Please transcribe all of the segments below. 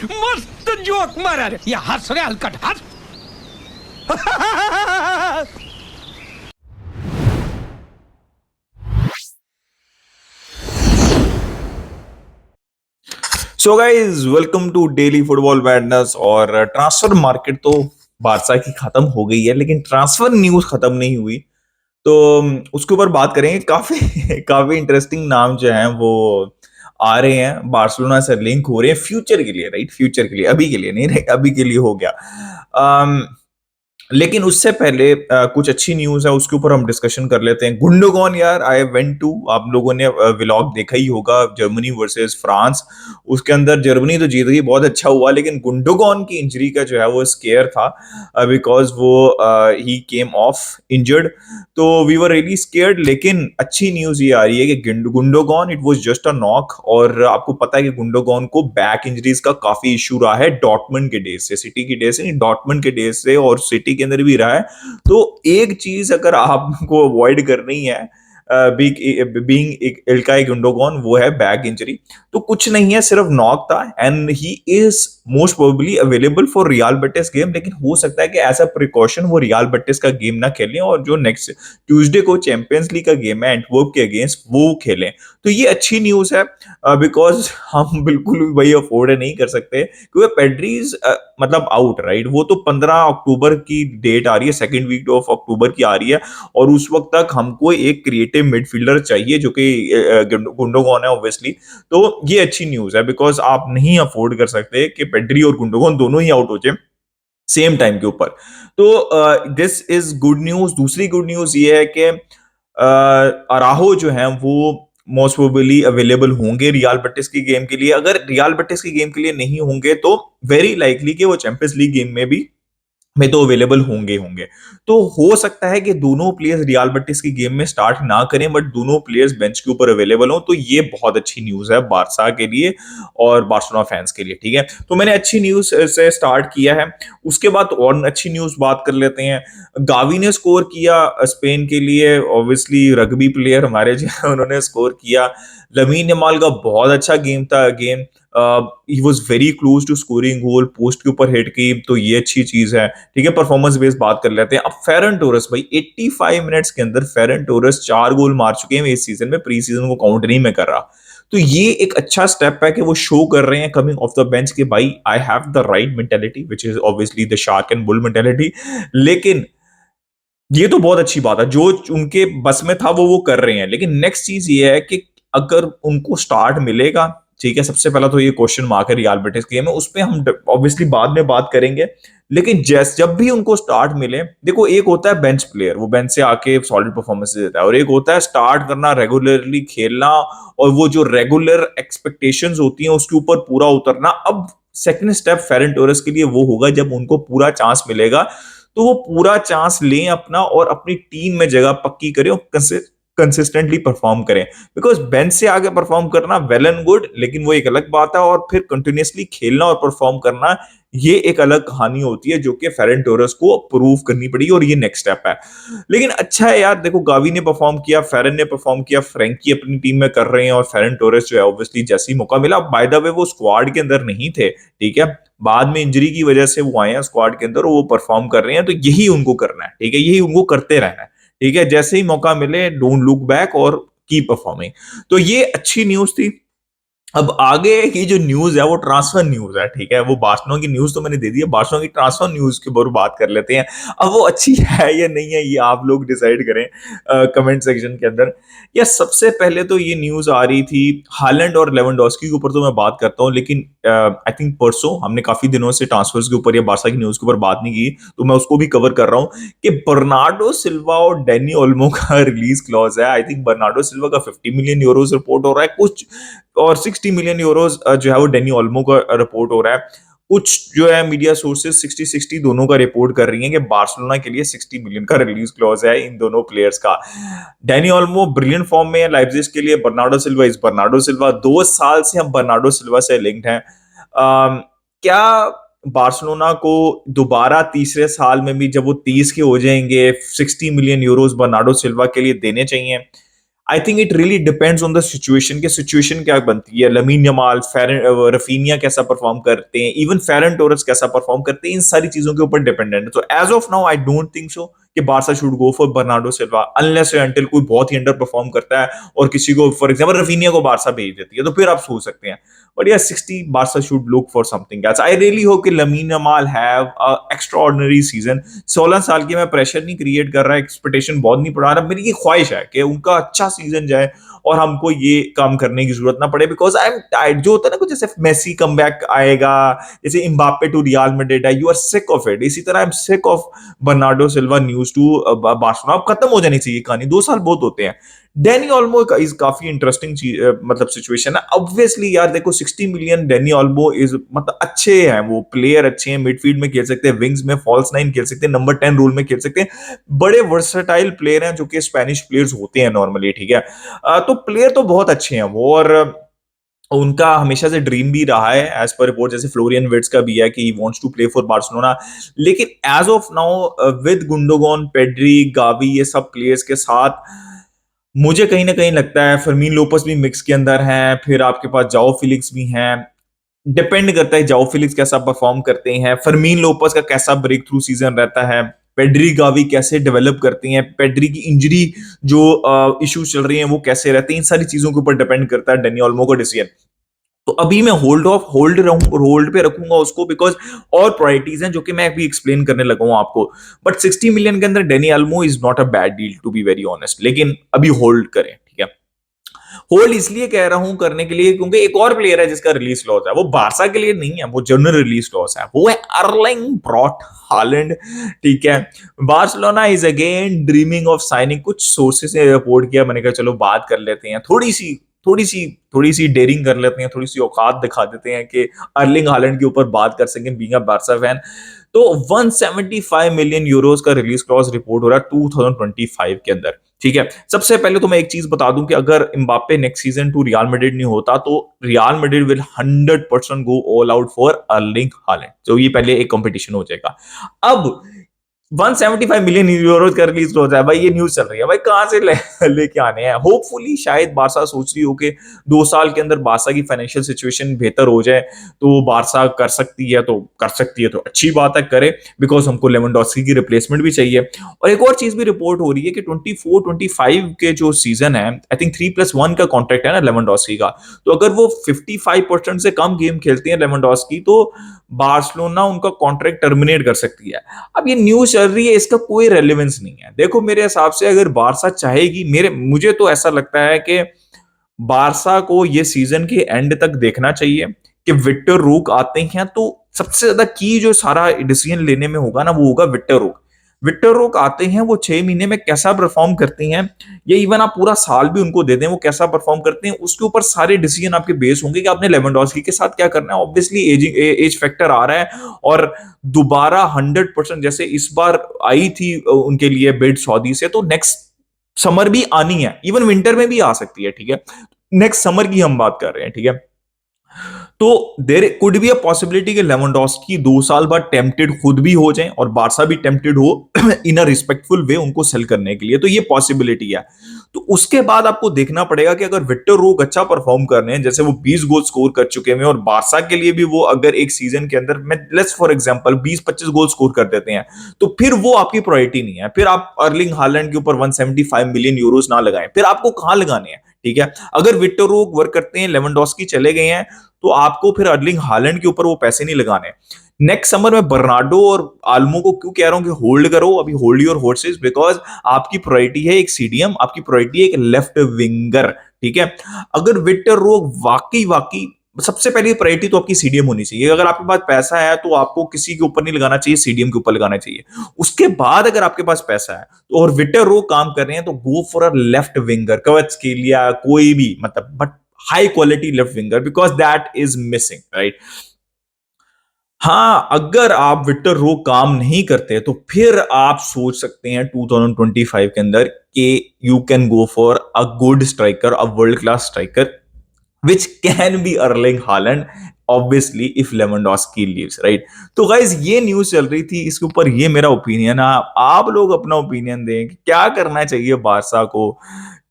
मस्त जोक मारा रे. या हस रे हलकट हस. So guys welcome to daily football madness. और ट्रांसफर मार्केट तो बारसा की खत्म हो गई है, लेकिन ट्रांसफर न्यूज खत्म नहीं हुई। तो उसके ऊपर बात करेंगे। काफी काफी इंटरेस्टिंग नाम जो हैं वो आ रहे हैं, बार्सिलोना से लिंक हो रहे हैं फ्यूचर के लिए, राइट? फ्यूचर के लिए, अभी के लिए नहीं, अभी के लिए हो गया। लेकिन उससे पहले कुछ अच्छी न्यूज है, उसके ऊपर हम डिस्कशन कर लेते हैं। गुंडोगॉन यार, आई वेंट टू, आप लोगों ने व्लॉग देखा ही होगा, जर्मनी वर्सेस फ्रांस। उसके अंदर जर्मनी तो जीत गई, बहुत अच्छा हुआ, लेकिन गुंडोगॉन की इंजरी का जो है वो स्केयर था, बिकॉज वो ही केम ऑफ इंजर्ड। तो वी वर रियली स्केयर्ड। लेकिन अच्छी न्यूज ये आ रही है कि Gundogan it was just a knock. और आपको पता है कि गुंडोगॉन को बैक इंजरीज का काफी इशू रहा है डॉर्टमंड के डेज से, सिटी की डेज से नहीं, डॉर्टमंड के डेज से, और सिटी के अंदर भी रहा है। तो एक चीज अगर आपको अवॉइड करनी है बीइंग इल्काई गुंडोगॉन, वो है बैक इंजरी। तो कुछ नहीं है, सिर्फ नॉक था, and he is most probably available for real Betis game. लेकिन हो सकता है कि एज अ प्रिकॉशन वो रियल बेटिस का गेम ना खेलें, और जो नेक्स्ट ट्यूसडे को चैंपियंस लीग का गेम है एंटवर्प के अगेंस्ट, वो खेलें। तो ये अच्छी न्यूज है, बिकॉज हम बिल्कुल भी वही अफोर्ड नहीं कर सकते, क्योंकि पेड्रीज मतलब आउट, राइट? वो तो 15 अक्टूबर की डेट आ रही है, सेकेंड वीक ऑफ अक्टूबर की आ रही है। और उस वक्त तक हमको एक क्रिएटिव मिडफील्डर चाहिए, जो कि गुंडोगॉन है ऑब्वियसली। तो ये अच्छी न्यूज है, बिकॉज आप नहीं अफोर्ड कर सकते कि पेड्री और गुंडोगॉन दोनों ही आउट हो जाए सेम टाइम के ऊपर। तो दिस इज गुड न्यूज। दूसरी गुड न्यूज ये है कि अराहो जो है वो मोस्ट प्रोबेबली अवेलेबल होंगे रियल बेटिस की गेम के लिए। अगर रियल बेटिस की गेम के लिए नहीं होंगे, तो वेरी लाइकली कि वो चैंपियंस लीग गेम में तो अवेलेबल होंगे होंगे। तो हो सकता है कि दोनों प्लेयर्स रियल बेटिस की गेम में स्टार्ट ना करें, बट दोनों प्लेयर्स बेंच के ऊपर अवेलेबल हो। तो ये बहुत अच्छी न्यूज है बारसा के लिए और बार्सिलोना फैंस के लिए, ठीक है? तो मैंने अच्छी न्यूज से स्टार्ट किया है। उसके बाद और अच्छी न्यूज बात कर लेते हैं। गावी ने स्कोर किया स्पेन के लिए, ऑब्वियसली रग्बी प्लेयर हमारे जो है उन्होंने स्कोर किया। लमीन यमाल का बहुत अच्छा गेम था again, he was very close to scoring goal, post के ऊपर हिट की, तो ये अच्छी चीज है, ठीक है? परफॉर्मेंस बेस्ड बात कर लेते हैं। अब फेरन टोरस भाई, 85 मिनट्स के अंदर फेरन टोरस 4 गोल मार चुके हैं इस सीजन में, प्री सीजन को काउंट नहीं मैं कर रहा। तो ये एक अच्छा स्टेप है कि वो शो कर रहे हैं कमिंग ऑफ द बेंच के भाई I have the right mentality, which is obviously the shark and bull mentality. लेकिन ये तो बहुत अच्छी बात है, जो उनके बस में था वो कर रहे हैं। लेकिन नेक्स्ट चीज ये है कि अगर उनको स्टार्ट मिलेगा, ठीक है, सबसे पहला तो ये क्वेश्चन मार्क है रियल बेटिस गेम है, उस पर हम ऑब्वियसली बाद में बात करेंगे। लेकिन जब भी उनको स्टार्ट मिले, देखो, एक होता है बेंच प्लेयर, वो बेंच से आके सॉलिड परफॉर्मेंस देता है, और एक होता है स्टार्ट करना, रेगुलरली खेलना, और वो जो रेगुलर एक्सपेक्टेशंस होती हैं उसके ऊपर पूरा उतरना। अब सेकंड स्टेप फेरन टोरस के लिए वो होगा जब उनको पूरा चांस मिलेगा, तो वो पूरा चांस लें अपना, और अपनी टीम में जगह पक्की करें, और कंसिस्टेंटली परफॉर्म करें। बिकॉज बेंच से आगे परफॉर्म करना वेल एंड गुड, लेकिन वो एक अलग बात है, और फिर कंटिन्यूसली खेलना और परफॉर्म करना, ये एक अलग कहानी होती है, जो कि फेरन टोरस को प्रूव करनी पड़ेगी, और ये नेक्स्ट स्टेप है। लेकिन अच्छा है यार, देखो, गावी ने परफॉर्म किया, फेरन ने परफॉर्म किया, फ्रैंकी अपनी टीम में कर रहे हैं, और फेरन टोरस जो है ऑब्वियसली जैसे ही मौका मिला, बाय द वे वो स्क्वाड के अंदर नहीं थे, ठीक है, बाद में इंजरी की वजह से वो आए हैं स्क्वाड के अंदर, और वो परफॉर्म कर रहे हैं। तो यही उनको करना है, ठीक है, यही उनको करते रहना है, ठीक है? जैसे ही मौका मिले, डोंट लुक बैक और कीप परफॉर्मिंग। तो ये अच्छी न्यूज थी। अब आगे की जो न्यूज है वो ट्रांसफर न्यूज है, ठीक है? वो बार्सिलोना की न्यूज तो मैंने दे दी है, बार्सिलोना की ट्रांसफर न्यूज के ऊपर बात कर लेते हैं। अब वो अच्छी है या नहीं है, ये आप लोग डिसाइड करें कमेंट सेक्शन के अंदर। या सबसे पहले तो ये न्यूज आ रही थी हालैंड और लेवेंडोस्की के ऊपर, तो मैं बात करता हूँ, लेकिन आई थिंक परसों हमने काफी दिनों से ट्रांसफर्स के ऊपर या बार्सा की न्यूज के ऊपर बात नहीं की, तो मैं उसको भी कवर कर रहा हूँ कि बर्नार्डो सिल्वा और डैनी ओल्मो का रिलीज क्लॉज है। आई थिंक बर्नार्डो सिल्वा का 50 मिलियन यूरोस रिपोर्ट हो रहा है कुछ, और 60 मिलियन यूरोस जो है वो डेनी ओल्मो का रिपोर्ट हो रहा है। कुछ जो है मीडिया सोर्सेज 60-60 दोनों का रिपोर्ट कर रही हैं कि बार्सिलोना के लिए 60 मिलियन का रिलीज क्लॉज है इन दोनों प्लेयर्स का। डेनी ओल्मो ब्रिलियंट फॉर्म में है लाइप्जिग के लिए, Bernardo Silva is Bernardo Silva, 2 साल से हम बर्नार्डो सिल्वा से लिंक्ड हैं। क्या बार्सिलोना को दोबारा तीसरे साल में भी, जब वो 30 के हो जाएंगे, 60 मिलियन यूरोस बर्नार्डो सिल्वा के लिए देने चाहिए? I think it really depends on the situation के सिचुएशन क्या बनती है, लमीन यमाल, रफीनिया कैसा परफॉर्म करते हैं, इवन फेरन टोरस कैसा परफॉर्म करते हैं, इन सारी चीजों के ऊपर डिपेंडेंट है। तो as of now I don't think so कि Barca should go for Bernardo Silva unless until कोई बहुत ही अंडर परफॉर्म करता है और किसी को फॉर एग्जांपल रफीनिया को बारसा भेज देती है, तो फिर आप सोच सकते हैं। But yeah 60 Barca should look for something else. I really hope कि Lamine Yamal have a extraordinary season. 16 साल की, मैं प्रेशर नहीं क्रिएट कर रहा, एक्सपेक्टेशन बहुत नहीं पड़ा रहा, मेरी ये ख्वाहिश है कि उनका अच्छा सीजन जाए और हमको ये काम करने की जरूरत ना पड़े, बिकॉज आई एम टायर्ड। जो होता है ना कुछ जैसे मेसी कम बैक आएगा, जैसे इम्बापे टू रियल मैड्रिड है, you are sick of it, इसी तरह I am sick of Bernardo Silva news to Barcelona. अब खत्म हो जानी चाहिए कहानी, 2 साल बहुत होते हैं। डैनी ऑल्मो इज काफी इंटरेस्टिंग मतलब सिचुएशन है। ऑब्वियसली यार देखो 60 मिलियन, डैनी ऑल्मो इज मतलब अच्छे हैं, वो प्लेयर अच्छे हैं, मिडफील्ड में खेल सकते हैं, विंग्स में फॉल्स 9 खेल सकते हैं, नंबर 10 रोल में खेल सकते हैं, बड़े वर्सेटाइल प्लेयर हैं जो कि स्पेनिश प्लेयर्स होते हैं नॉर्मली, ठीक है। तो प्लेयर तो बहुत अच्छे हैं वो, और उनका हमेशा से ड्रीम भी रहा है एज पर रिपोर्ट, जैसे फ्लोरियन विर्ट्स का भी है कि he wants to play for Barcelona. लेकिन as of now with Gundogan, Pedri, Gavi, ये सब प्लेयर्स के साथ मुझे कहीं ना कहीं लगता है फर्मीन लोपस भी मिक्स के अंदर हैं, फिर आपके पास जाओ फिलिक्स भी हैं। डिपेंड करता है जाओ फिलिक्स कैसा परफॉर्म करते हैं, फर्मीन लोपस का कैसा ब्रेक थ्रू सीजन रहता है, पेड्री गावी कैसे डेवलप करती हैं, पेड्री की इंजरी जो इश्यूज चल रही हैं वो कैसे रहते हैं, इन सारी चीजों के ऊपर डिपेंड करता है डेनी ओल्मो का डिसीजन। तो अभी मैं होल्ड पे रखूंगा उसको, बिकॉज और प्रायोरिटीज हैं जो कि मैं अभी एक्सप्लेन करने लगा हूं आपको। बट 60 मिलियन के अंदर Dani Olmo is not a bad deal to be very honest, लेकिन अभी होल्ड करें, ठीक है। होल्ड इसलिए कह रहा हूं करने के लिए क्योंकि एक और प्लेयर है जिसका रिलीज क्लॉज है, वो बारसा के लिए नहीं है, वो जनरल रिलीज क्लॉज है, वो है अर्लिंग ब्रॉट हालैंड, ठीक है। Barcelona is again dreaming of signing, कुछ सोर्सेस ने रिपोर्ट किया, मैंने कहा चलो बात कर लेते हैं, थोड़ी सी डेयरिंग कर लेते हैं, थोड़ी सी औकात दिखा देते हैं कि अर्लिंग हालैंड के ऊपर बात कर सकें बीइंग अ बारसा फैन। तो 175 मिलियन यूरोस का रिलीज क्लॉज रिपोर्ट हो रहा है 2025 के अंदर, ठीक है। सबसे पहले तो मैं एक चीज बता दूं कि अगर Mbappe next season to Real Madrid नहीं होता तो Real Madrid will 100% go all out for Erling Haaland, तो ये पहले एक कंपटीशन हो जाएगा। अब 175 मिलियन यूरो का रिलीज हो जाए भाई, ये न्यूज चल रही है भाई, कहां से लेके आने हैं। होपफुली शायद बारसा सोच रही हो कि 2 साल के अंदर बारसा की फाइनेंशियल सिचुएशन बेहतर हो जाए, तो बारसा कर सकती है, तो अच्छी बात है, करे, बिकॉज हमको लेवेंडोस्की की रिप्लेसमेंट भी चाहिए। और एक और चीज भी रिपोर्ट हो रही है कि 24-25 के जो सीजन है, आई थिंक 3+1 का कॉन्ट्रैक्ट है ना लेवेंडोस्की का, तो अगर वो 55% से कम गेम खेलते हैं लेवेंडोस्की, तो बार्सिलोना उनका कॉन्ट्रैक्ट टर्मिनेट कर सकती है। अब ये न्यूज चल रही है, इसका कोई रेलेवेंस नहीं है। देखो मेरे हिसाब से अगर बारसा चाहेगी, मुझे तो ऐसा लगता है कि बारसा को ये सीजन के एंड तक देखना चाहिए कि विक्टर रोक आते हैं, तो सबसे ज्यादा की जो सारा डिसीजन लेने में होगा ना, वो होगा विक्टर रोक आते हैं, वो 6 महीने में कैसा परफॉर्म करते हैं, या इवन आप पूरा साल भी उनको दे दें, वो कैसा परफॉर्म करते हैं, उसके ऊपर सारे डिसीजन आपके बेस होंगे कि आपने लेवेंडोस्की के साथ क्या करना है। ऑब्वियसली एज फैक्टर आ रहा है, और दोबारा 100% जैसे इस बार आई थी उनके लिए बिड सऊदी से, तो नेक्स्ट समर भी आनी है, इवन विंटर में भी आ सकती है, ठीक है। नेक्स्ट समर की हम बात कर रहे हैं, ठीक है। तो there could be a possibility कि लेवेंडोस्की 2 साल बाद टेम्पटेड खुद भी हो जाए और बारसा भी टेम्पटेड हो इन अ रिस्पेक्टफुल वे उनको सेल करने के लिए, तो ये पॉसिबिलिटी है। तो उसके बाद आपको देखना पड़ेगा कि अगर विक्टर रोक अच्छा परफॉर्म कर रहे हैं, जैसे वो 20 गोल स्कोर कर चुके हैं, और बारसा के लिए भी वो अगर एक सीजन के अंदर में let's for example 20-25 goal score कर देते हैं, तो फिर वो आपकी प्रायोरिटी नहीं है। फिर आप अर्लिंग हालैंड के ऊपर 175 मिलियन यूरोस ना लगाएं, फिर आपको कहां लगाने हैं, ठीक है। अगर विक्टर रोक वर्क करते हैं, लेवेंडोस्की चले गए हैं, तो आपको फिर अर्लिंग हालैंड के ऊपर वो पैसे नहीं लगाने। नेक्स्ट समर में बर्नार्डो और आल्मो को क्यों कह रहा हूं कि होल्ड करो, अभी होल्ड योर हॉर्सेस, बिकॉज आपकी प्रायोरिटी है एक सीडीएम, आपकी प्रायोरिटी है एक लेफ्ट विंगर, ठीक है। अगर विक्टर रोक वाकई सबसे पहली प्रायोरिटी तो आपकी सीडीएम होनी चाहिए। अगर आपके पास पैसा है तो आपको किसी के ऊपर नहीं लगाना चाहिए, सीडीएम के ऊपर लगाना चाहिए। उसके बाद अगर आपके पास पैसा है तो और विक्टर रोक काम कर रहे हैं, तो go for a left winger, Kvaratskhelia, कोई भी, मतलब but high quality left winger, because that is missing, right. हाँ, अगर आप विक्टर रो काम नहीं करते तो फिर आप सोच सकते हैं 2025 के अंदर कि you can go for a good striker, a world class striker, which can be Erling Haaland obviously if Lewandowski leaves, right? तो गाइज ये न्यूज चल रही थी, इसके ऊपर ये मेरा ओपिनियन है। आप लोग अपना ओपिनियन दें कि क्या करना चाहिए बारसा को,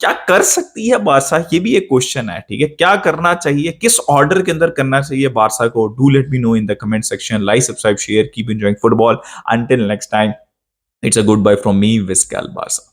क्या कर सकती है बारसा, ये भी एक क्वेश्चन है, ठीक है? क्या करना चाहिए, किस ऑर्डर के अंदर करना चाहिए बारसा को? Do let me know in the comment section. Like, subscribe, share, keep enjoying football. Until next time, it's a goodbye from me, Viscal Barca.